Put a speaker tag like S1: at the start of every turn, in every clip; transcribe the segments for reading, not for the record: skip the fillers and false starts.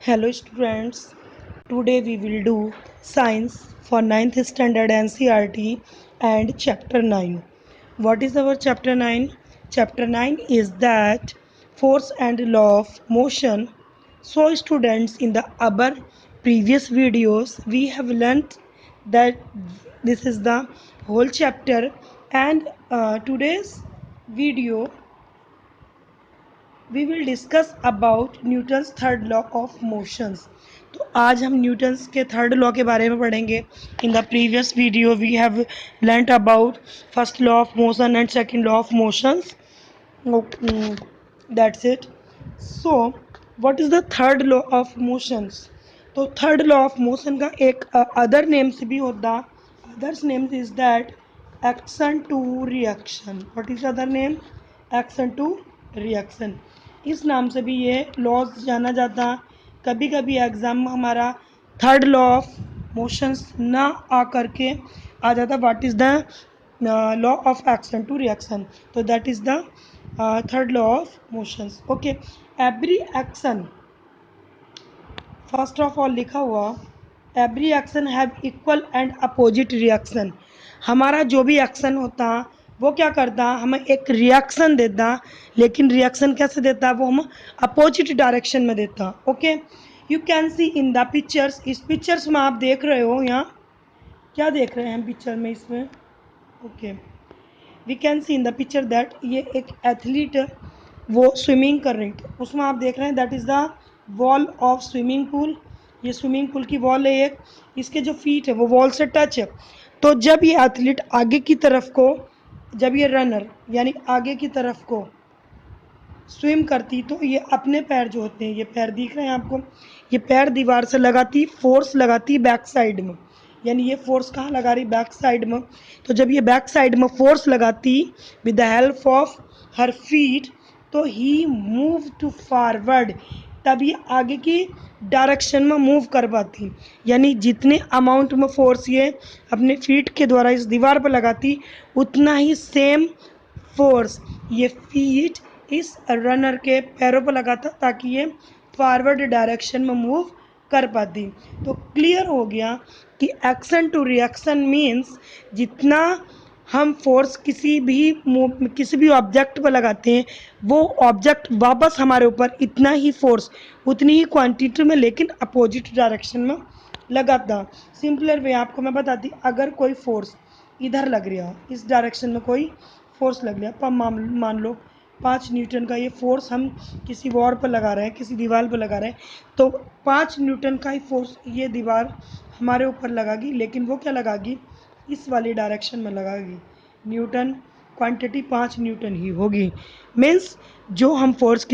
S1: Hello students, today we will do science for ninth standard NCERT and chapter 9. What is our chapter 9? Chapter 9 is that force and law of motion. So students, in the above previous videos we have learnt that this is the whole chapter, and today's video we will discuss about Newton's third law of motions. तो आज हम Newton's के third law के बारे में पढ़ेंगे। In the previous video we have learned about first law of motion and second law of motions. That's it. So what is the third law of motions? तो third law of motion का एक other names भी होता। Others names is that action to reaction. What is other name? Action to reaction. इस नाम से भी ये लॉज जाना जाता। कभी कभी एग्ज़ाम में हमारा थर्ड लॉ ऑफ मोशंस ना आ करके आ जाता, what is the law of action to reaction. तो that is the third law of motions. Okay, every action, first of all लिखा हुआ every action have equal and opposite reaction. हमारा जो भी एक्शन होता वो क्या करता, हमें एक रिएक्शन देता, लेकिन रिएक्शन कैसे देता, वो हम अपोजिट डायरेक्शन में देता। Okay, you can C in the pictures. इस पिक्चर्स में आप देख रहे हो, यहाँ क्या देख रहे हैं हम पिक्चर में इसमें? Okay, we can see in the picture that ये एक एथलीट वो स्विमिंग कर रही थी। उसमें आप देख रहे हैं that is the wall of swimming pool. ये स्विमिंग पूल की वॉल है एक, इसके जो फीट है वो वॉल से टच है। तो जब ये एथलीट आगे की तरफ को, जब ये रनर यानी आगे की तरफ को स्विम करती, तो ये अपने पैर जो होते हैं, ये पैर दिख रहे हैं आपको, ये पैर दीवार से लगाती, फोर्स लगाती बैक साइड में। यानी ये फोर्स कहाँ लगा रही? बैक साइड में। तो जब ये बैक साइड में फोर्स लगाती with the help of her feet, तो ही मूव टू फॉरवर्ड, तब ये आगे की डायरेक्शन में मूव कर पाती। यानी जितने अमाउंट में फोर्स ये अपने फीट के द्वारा इस दीवार पर लगाती, उतना ही सेम फोर्स ये फीट इस रनर के पैरों पर लगाता, ताकि ये फॉरवर्ड डायरेक्शन में मूव कर पाती। तो क्लियर हो गया कि एक्शन टू रिएक्शन मीन्स जितना हम फोर्स किसी भी ऑब्जेक्ट पर लगाते हैं, वो ऑब्जेक्ट वापस हमारे ऊपर इतना ही फोर्स, उतनी ही क्वांटिटी में, लेकिन अपोजिट डायरेक्शन में लगाता। सिंपलर वे आपको मैं बताती, अगर कोई फोर्स इधर लग रहा, इस डायरेक्शन में कोई फोर्स लग रहा, पर मान लो 5 न्यूटन का ये फोर्स हम किसी वॉर पर लगा रहे हैं, किसी दीवार पर लगा रहे हैं, तो 5 न्यूटन का ही फोर्स ये दीवार हमारे ऊपर लगागी, लेकिन वो क्या लगागी? इस वाली डायरेक्शन में लगागी। न्यूटन क्वांटिटी 5 न्यूटन ही होगी। मीन्स जो हम फोर्स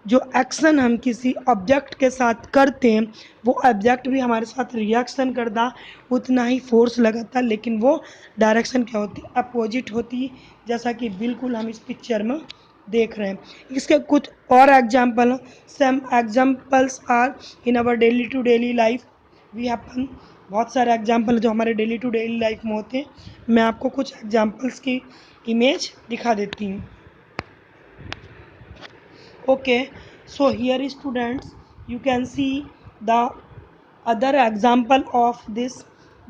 S1: जो एक्शन हम किसी ऑब्जेक्ट के साथ करते हैं, वो ऑब्जेक्ट भी हमारे साथ रिएक्शन करता, उतना ही फोर्स लगाता, लेकिन वो डायरेक्शन क्या होती? अपोजिट होती, जैसा कि बिल्कुल हम इस पिक्चर में देख रहे हैं। इसके कुछ और example, some examples are in our daily to daily life we happen. बहुत सारे एग्जाम्पल जो हमारे डेली टू डेली लाइफ में होते हैं। मैं आपको कुछ एग्जाम्पल्स की इमेज दिखा देती हूँ। Okay, so here students you can see the other example of this.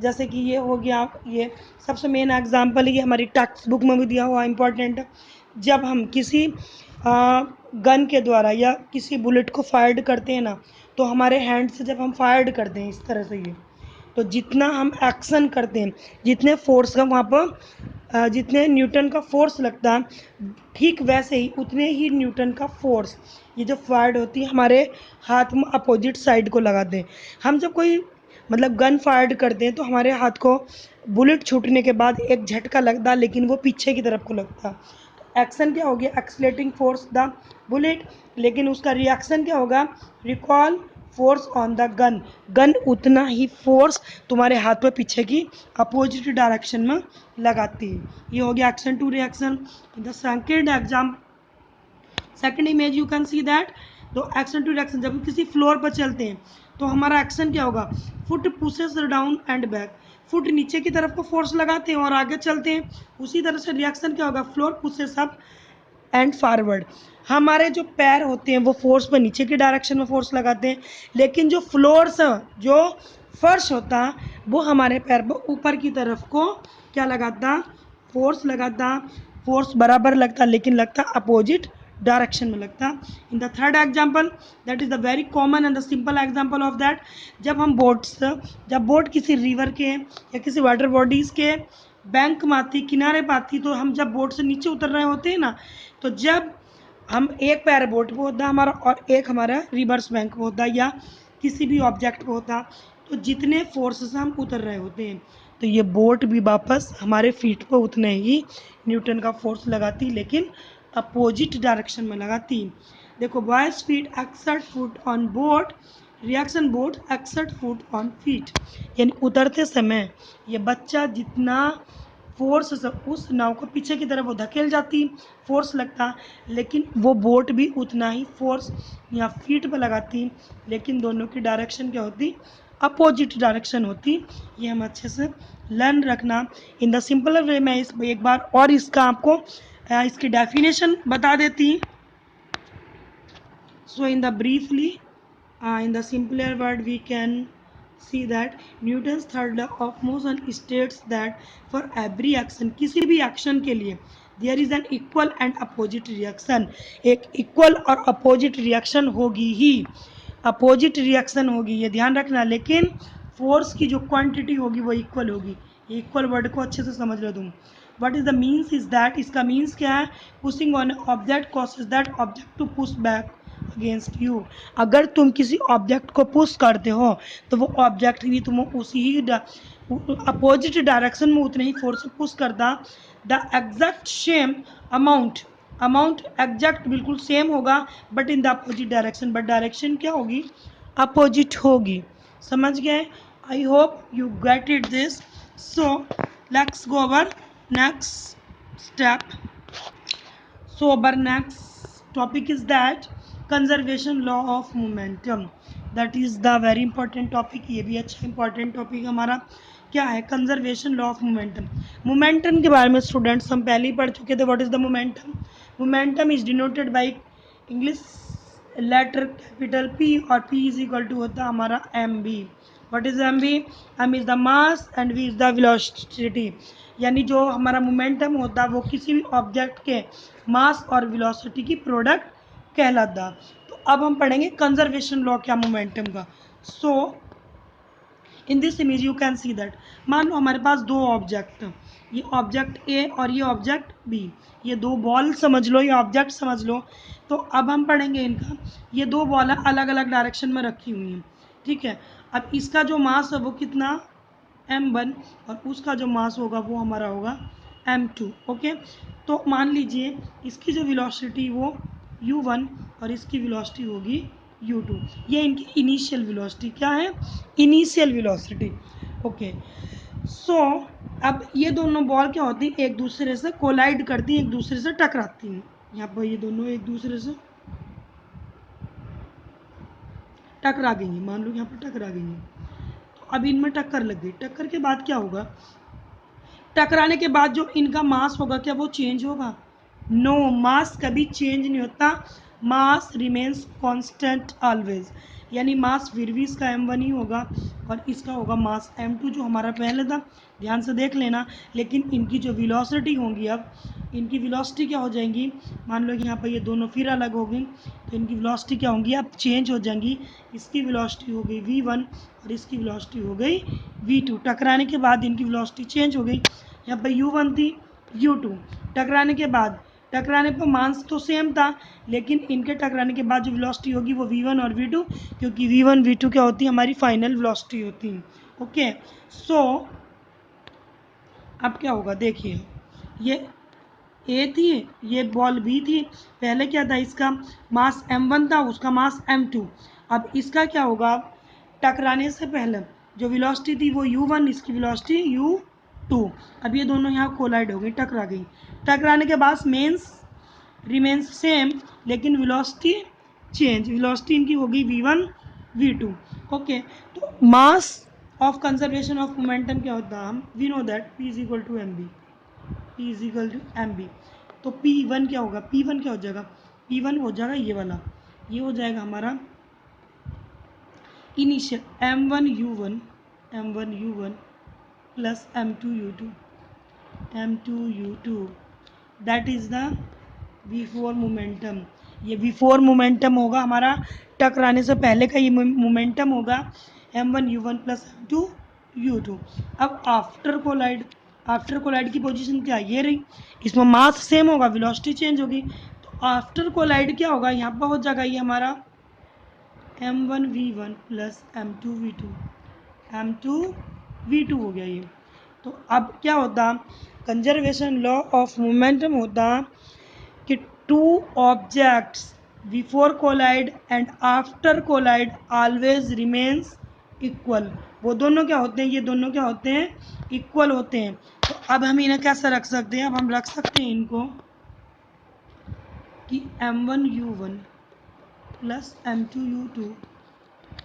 S1: जैसे कि ये हो गया, ये सबसे मेन एग्जाम्पल है, ये हमारी टेक्स्ट बुक में भी दिया हुआ इम्पोर्टेंट है। जब हम किसी गन के द्वारा या किसी बुलेट को फायर्ड करते हैं ना, तो हमारे हैंड से जब हम फायर्ड करते हैं इस तरह से, ये तो जितना हम एक्शन करते हैं, जितने फोर्स का वहाँ पर जितने न्यूटन का फोर्स लगता है, ठीक वैसे ही उतने ही न्यूटन का फोर्स ये जो फायर्ड होती है हमारे हाथ में अपोजिट साइड को लगाते हैं। हम जब कोई मतलब गन फायर्ड करते हैं, तो हमारे हाथ को बुलेट छूटने के बाद एक झटका लगता, लेकिन वो पीछे की तरफ को लगता। तो एक्शन क्या हो गया? Accelerating force the bullet. लेकिन उसका रिएक्शन क्या होगा? Recall force on the gun. Gun उतना ही फोर्स तुम्हारे हाथ पे पीछे की अपोजिट डायरेक्शन में लगाती है। ये हो गया action to reaction. The second image you can see that तो एक्शन टू रिएक्शन, जब हम किसी फ्लोर पर चलते हैं, तो हमारा एक्शन क्या होगा? Foot pushes down and back. Foot नीचे की तरफ को फोर्स लगाते हैं और आगे चलते हैं। उसी तरह से रिएक्शन क्या होगा? Floor pushes up and forward. हमारे जो पैर होते हैं वो फोर्स पर नीचे की डायरेक्शन में फोर्स लगाते हैं, लेकिन जो फ्लोर्स जो फर्श होता वो हमारे पैर पर ऊपर की तरफ को क्या लगाता, फोर्स लगाता। फोर्स बराबर लगता लेकिन लगता अपोजिट डायरेक्शन में लगता। In the third example, that is the very common and the simple example of that, जब हम बोट्स, जब बोट किसी रिवर के या किसी वाटर बॉडीज के बैंक में आती, किनारे पर आती, तो हम जब बोट से नीचे उतर रहे होते हैं ना, तो जब हम एक पैर बोट पे होता हमारा और एक हमारा रिवर्स बैंक पे होता या किसी भी ऑब्जेक्ट पे होता, तो जितने फोर्स से हम उतर रहे होते हैं, तो ये बोट भी वापस हमारे फीट पे उतने ही न्यूटन का फोर्स लगाती, लेकिन अपोजिट डायरेक्शन में लगाती। देखो, boys feet exert foot on boat, reaction boat exert foot on feet, यानी उतरते समय ये बच्चा जितना फोर्स से उस नाव को पीछे की तरफ वो धकेल जाती, फोर्स लगता, लेकिन वो बोट भी उतना ही फोर्स यहाँ फीट पर लगाती, लेकिन दोनों की डायरेक्शन क्या होती, अपोजिट डायरेक्शन होती। ये हम अच्छे से लर्न रखना। इन द सिंपल वे मैं इस एक बार और इसका आपको इसकी डेफिनेशन बता देती। So in the briefly, in the simpler word, we can see that Newton's third law of motion states that for every action, किसी भी action के लिए there is an equal and opposite reaction, एक equal और opposite reaction होगी ही, opposite reaction होगी, ये ध्यान रखना। लेकिन force की जो quantity होगी वो equal होगी। equal word को अच्छे से समझ लो तुम। what is the means is that, इसका means क्या है, pushing on object causes that object to push back against you. अगर तुम किसी ऑब्जेक्ट को पुश करते हो तो वो ऑब्जेक्ट भी तुम उसी ही अपोजिट डायरेक्शन में उतने ही फोर्स से पुश करता। The exact same amount, amount exact बिल्कुल सेम होगा but in the opposite direction, but direction क्या होगी, अपोजिट होगी। समझ गए? I hope you get it this. So let's go our next step. So our next topic is that conservation law of momentum. That is the very important topic. ये भी अच्छा important topic हमारा क्या है, conservation law of momentum. Momentum के बारे में students हम पहले ही पढ़ चुके थे। What is the momentum? Momentum is denoted by English letter capital P, और पी इज इक्वल टू होता है हमारा M B. What is M B? M is the mass and we is the velocity, यानी जो हमारा momentum होता है वो किसी भी ऑब्जेक्ट के मास और वेलोसिटी की प्रोडक्ट कहलाता। तो अब हम पढ़ेंगे कंजर्वेशन लॉ क्या मोमेंटम का। So in this image you can see that, मान लो हमारे पास दो ऑब्जेक्ट, ये ऑब्जेक्ट ए और ये ऑब्जेक्ट बी, ये दो बॉल समझ लो, ये ऑब्जेक्ट समझ लो। तो अब हम पढ़ेंगे इनका, ये दो बॉल अलग अलग डायरेक्शन में रखी हुई हैं, ठीक है। अब इसका जो मास है वो कितना, m1, और उसका जो मास होगा वो हमारा होगा m2। ओके, तो मान लीजिए इसकी जो वेलोसिटी वो u1 और इसकी वेलोसिटी होगी u2। ये इनकी इनिशियल वेलोसिटी क्या है, इनिशियल वेलोसिटी। ओके, सो अब ये दोनों बॉल क्या होती हैं, एक दूसरे से कोलाइड करती हैं, एक दूसरे से टकराती हैं। यहाँ पर ये दोनों एक दूसरे से टकरा गई हैं, मान लो यहाँ पर टकरा गई हैं। तो अब इनमें टक्कर लग गई, टक्कर के बाद क्या होगा, टकराने के बाद जो इनका मास होगा क्या वो चेंज होगा? नो, मास कभी चेंज नहीं होता, मास रिमेन्स कांस्टेंट ऑलवेज। यानी मास फिर भी इसका m1 ही होगा और इसका होगा मास m2 जो हमारा पहले था, ध्यान से देख लेना। लेकिन इनकी जो वेलोसिटी होंगी, अब इनकी वेलोसिटी क्या हो जाएंगी, मान लो यहाँ पर ये दोनों फिर अलग हो गई, तो इनकी वेलोसिटी क्या होंगी, अब चेंज हो जाएंगी। इसकी वेलोसिटी हो गई v1 और इसकी वेलोसिटी हो गई v2। टकराने के बाद इनकी वेलोसिटी चेंज हो गई, यहाँ पर u1 थी u2। टकराने के बाद, टकराने पर मास तो सेम था, लेकिन इनके टकराने के बाद जो वेलोसिटी होगी वो v1 और v2, क्योंकि v1 v2 क्या होती है, हमारी फाइनल वेलोसिटी होती है। ओके, सो अब क्या होगा, देखिए ये ए थी, ये बॉल बी थी, पहले क्या था, इसका मास m1 था, उसका मास m2। अब इसका क्या होगा, टकराने से पहले जो वेलोसिटी थी वो u1, इसकी वेलोसिटी u2। अब ये दोनों यहाँ कोलाइड हो गई, टकरा गई। टकराने के बाद मेंस रिमेन्स सेम, लेकिन वेलोसिटी चेंज, वेलोसिटी इनकी होगी v1 v2। ओके, तो mass of conservation of momentum क्या होता है, हम we know that p is equal to M B, p is equal to M B. तो P1 क्या होगा, P1 क्या हो जाएगा, P1 हो जाएगा ये वाला, ये हो जाएगा हमारा initial M1U1 plus M2U2 that is the V4 momentum. ये V4 मोमेंटम होगा हमारा टकराने से पहले का ये मोमेंटम होगा M1U1 प्लस M2U2। अब आफ्टर कोलाइड की पोजीशन क्या ये रही, इसमें मास सेम होगा, वेलोसिटी चेंज होगी। तो आफ्टर कोलाइड क्या होगा, यहाँ पर हो जाएगा ये हमारा M1V1 प्लस M2V2 हो गया ये। तो अब क्या होता, कंजर्वेशन लॉ ऑफ मोमेंटम होता कि two objects before collide and after collide always remains equal. वो दोनों क्या होते हैं, ये दोनों क्या होते हैं, इक्वल होते हैं। तो अब हम इन्हें कैसे रख सकते हैं, अब हम रख सकते हैं इनको कि M1U1 plus M2U2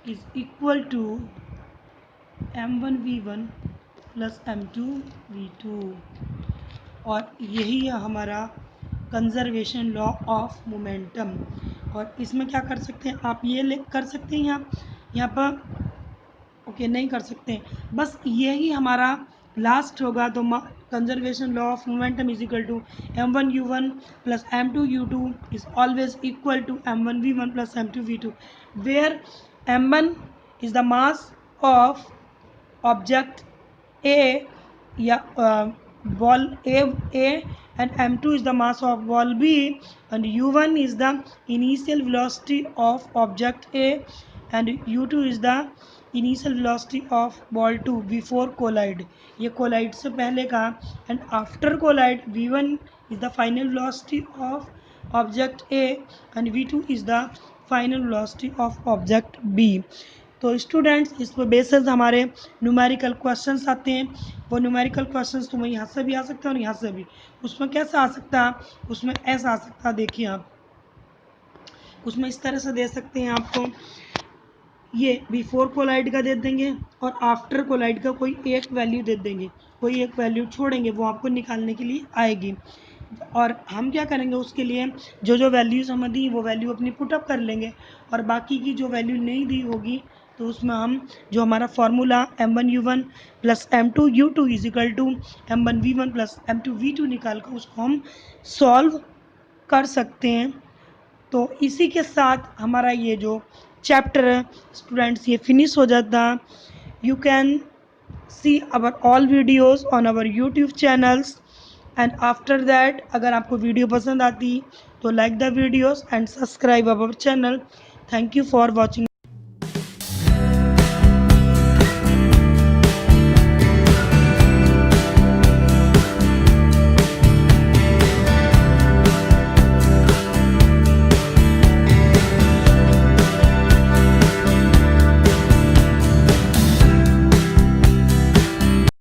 S1: is equal to M1V1 plus M2V2। और यही है हमारा कंजर्वेशन लॉ ऑफ मोमेंटम। और इसमें क्या कर सकते हैं आप, ये कर सकते हैं यहाँ पर ओके नहीं कर सकते, बस यही हमारा लास्ट होगा। तो conservation law of momentum is equal to M1U1 plus M2U2 is always equal to M1V1 plus M2V2 where M1 is the mass of object A या ball A and M2 is the mass of ball B and U1 is the initial velocity of object A and U2 is the initial velocity of ball 2 before collide। ये collide से पहले का, and after collide V1 is the final velocity of object A and V2 is the final velocity of object B। तो students इस पर basis हमारे numerical questions आते हैं। वो न्यूमेरिकल क्वेश्चंस तुम्हें यहाँ से भी आ सकता है और यहाँ से भी। उसमें कैसा आ सकता है, उसमें ऐसा आ सकता है, देखिए आप उसमें इस तरह से दे सकते हैं आपको, ये बिफोर कोलाइड का दे देंगे और आफ्टर कोलाइड का कोई एक वैल्यू दे देंगे, कोई एक वैल्यू छोड़ेंगे, वो आपको निकालने के लिए आएगी। और हम क्या करेंगे, उसके लिए जो जो वैल्यूज़ हमें दी वो वैल्यू अपनी पुटअप कर लेंगे, और बाकी की जो वैल्यू नहीं दी होगी तो उसमें हम जो हमारा formula M1U1 plus M2U2 is equal to M1V1 plus M2V2 निकाल कर उसको हम सॉल्व कर सकते हैं। तो इसी के साथ हमारा ये जो चैप्टर है स्टूडेंट्स ये फिनिश हो जाता। You can see our all videos on our YouTube channels and after that अगर आपको वीडियो पसंद आती तो like the videos and subscribe our channel. Thank you for watching.